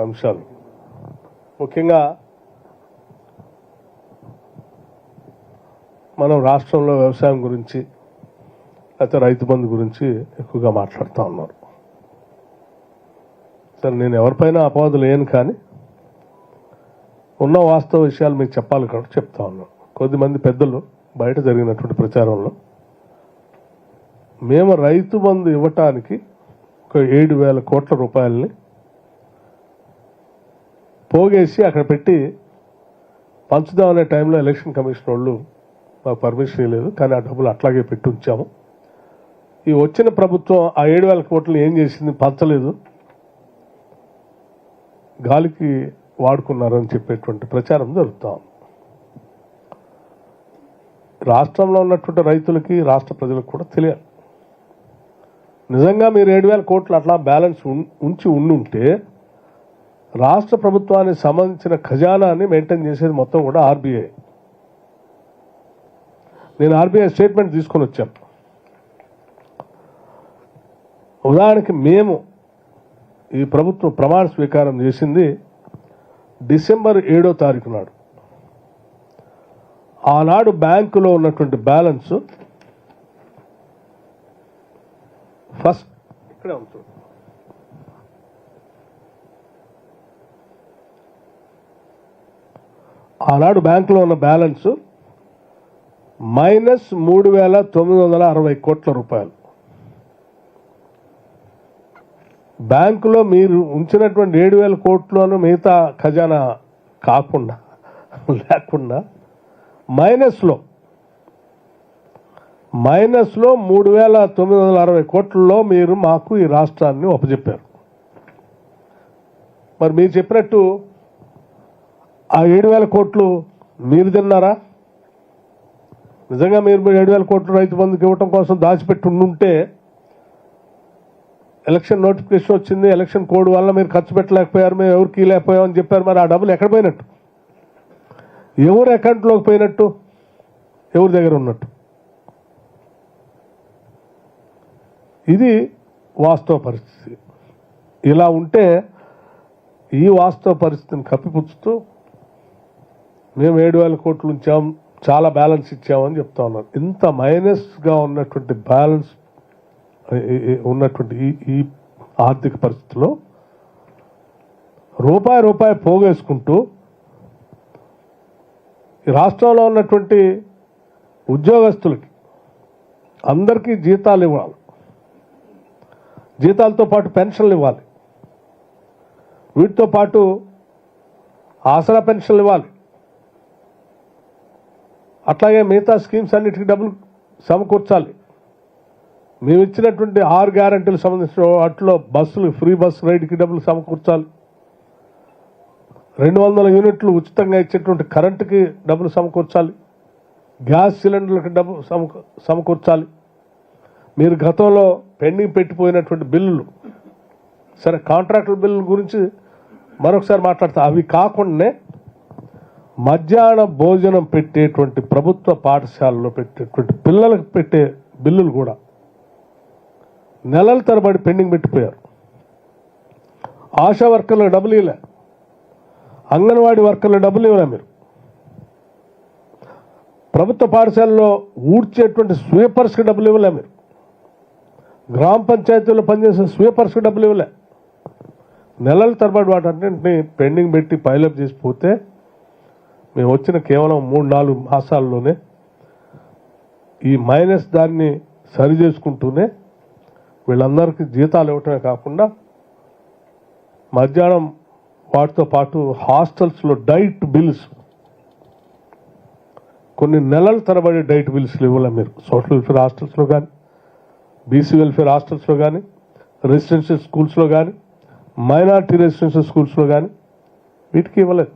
అంశాలు ముఖ్యంగా మనం రాష్ట్రంలో వ్యవసాయం గురించి లేకపోతే రైతు బంధు గురించి ఎక్కువగా మాట్లాడుతూ ఉన్నారు. సరే, నేను ఎవరిపైన అపవాదులు లేను, కానీ ఉన్న వాస్తవ విషయాలు మీకు చెప్పాలి కాబట్టి చెప్తా ఉన్నాను. కొద్దిమంది పెద్దలు బయట జరిగినటువంటి ప్రచారంలో మేము రైతు బంధు ఇవ్వటానికి ఒక 7,000 కోట్ల రూపాయలని పోగేసి అక్కడ పెట్టి పంచుదామనే టైంలో ఎలక్షన్ కమిషన్ వాళ్ళు మాకు పర్మిషన్ లేదు, కానీ ఆ డబ్బులు అట్లాగే పెట్టి ఉంచాము. ఈ వచ్చిన ప్రభుత్వం ఆ 7,000 కోట్లు ఏం చేసింది? పంచలేదు, గాలికి వాడుకున్నారని చెప్పేటువంటి ప్రచారం జరుగుతాం. రాష్ట్రంలో ఉన్నటువంటి రైతులకి రాష్ట్ర ప్రజలకు కూడా తెలియాలి. నిజంగా మీరు 7,000 కోట్లు అట్లా బ్యాలెన్స్ ఉంచి ఉండుంటే రాష్ట్ర ప్రభుత్వానికి సంబంధించిన ఖజానాన్ని మెయింటైన్ చేసేది మొత్తం కూడా ఆర్బీఐ. నేను ఆర్బీఐ స్టేట్మెంట్ తీసుకొని వచ్చాను. ఉదాహరణకి మేము ఈ ప్రభుత్వం ప్రమాణ స్వీకారం చేసింది డిసెంబర్ 7వ తారీఖు నాడు. ఆనాడు బ్యాంకులో ఉన్నటువంటి బ్యాలెన్స్ ఫస్ట్ ఇక్కడే ఉంటుంది. ఆనాడు బ్యాంకులో ఉన్న బ్యాలెన్స్ -3,960 కోట్ల రూపాయలు. బ్యాంకులో మీరు ఉంచినటువంటి 7,000 కోట్లను మిగతా ఖజానా కాకుండా లేకుండా మైనస్లో 3,960 కోట్లలో మీరు మాకు ఈ రాష్ట్రాన్ని అప్పచెప్పారు. మరి మీరు చెప్పినట్టు ఆ 7,000 కోట్లు మీరు తిన్నారా? నిజంగా మీరు 7,000 కోట్లు రైతు బంధుకి ఇవ్వటం కోసం దాచిపెట్టి ఉండుంటే ఎలక్షన్ నోటిఫికేషన్ వచ్చింది, ఎలక్షన్ కోడ్ వల్ల మీరు ఖర్చు పెట్టలేకపోయారు, మేము ఎవరికి లేకపోయామని చెప్పారు. మరి ఆ డబ్బులు ఎక్కడ పోయినట్టు? ఎవరు అకౌంట్లోకి పోయినట్టు? ఎవరి దగ్గర ఉన్నట్టు? ఇది వాస్తవ పరిస్థితి. ఇలా ఉంటే ఈ వాస్తవ పరిస్థితిని కప్పిపుచ్చుతూ మేము 7,000 కోట్లు ఉంచాం, చాలా బ్యాలెన్స్ ఇచ్చామని చెప్తా ఉన్నారు. ఇంత మైనస్గా ఉన్నటువంటి బ్యాలెన్స్ ఉన్నటువంటి ఈ ఆర్థిక పరిస్థితిలో రూపాయి పోగేసుకుంటూ ఈ రాష్ట్రంలో ఉన్నటువంటి ఉద్యోగస్తులకి అందరికీ జీతాలు ఇవ్వాలి, జీతాలతో పాటు పెన్షన్లు ఇవ్వాలి, వీటితో పాటు ఆసరా పెన్షన్లు ఇవ్వాలి, అట్లాగే మిగతా స్కీమ్స్ అన్నిటికీ డబ్బులు సమకూర్చాలి. మేము ఇచ్చినటువంటి 6 గ్యారంటీలకు సంబంధించిన వాటిలో బస్సులు ఫ్రీ బస్ రైడ్కి డబ్బులు సమకూర్చాలి, 200 యూనిట్లు ఉచితంగా ఇచ్చేటువంటి కరెంటుకి డబ్బులు సమకూర్చాలి, గ్యాస్ సిలిండర్లకు డబ్బు సమకూర్చాలి. మీరు గతంలో పెండింగ్ పెట్టిపోయినటువంటి బిల్లులు, సరే కాంట్రాక్టుల బిల్లుల గురించి మరొకసారి మాట్లాడతా, అవి కాకుండానే మధ్యాహ్న భోజనం పెట్టేటువంటి ప్రభుత్వ పాఠశాలలో పెట్టేటువంటి పిల్లలకు పెట్టే బిల్లులు కూడా నెలల తరబడి పెండింగ్ పెట్టిపోయారు. ఆశా వర్కర్లకు డబ్బులు ఇవ్వలే, అంగన్వాడీ వర్కర్లకు డబ్బులు ఇవ్వలే, మీరు ప్రభుత్వ పాఠశాలలో ఊడ్చేటువంటి స్వీపర్స్కి డబ్బులు ఇవ్వలే, మీరు గ్రామ పంచాయతీలో పనిచేసే స్వీపర్స్కి డబ్బులు ఇవ్వలే. నెలల తరబడి వాటన్నింటినీ పెండింగ్ పెట్టి పైలప్ చేసిపోతే మేము వచ్చిన కేవలం 3-4 మాసాల్లోనే ఈ మైనస్ దాన్ని సరి చేసుకుంటూనే వీళ్ళందరికీ జీతాలు ఇవ్వటమే కాకుండా మధ్యాహ్నం వాటితో పాటు హాస్టల్స్లో డైట్ బిల్స్ కొన్ని నెలల తరబడి డైట్ బిల్స్లు ఇవ్వలే మీరు. సోషల్ వెల్ఫేర్ హాస్టల్స్లో కానీ, బీసీ వెల్ఫేర్ హాస్టల్స్లో కానీ, రెసిడెన్షియల్ స్కూల్స్లో కానీ, మైనారిటీ రెసిడెన్షియల్ స్కూల్స్లో కానీ వీటికి ఇవ్వలేదు.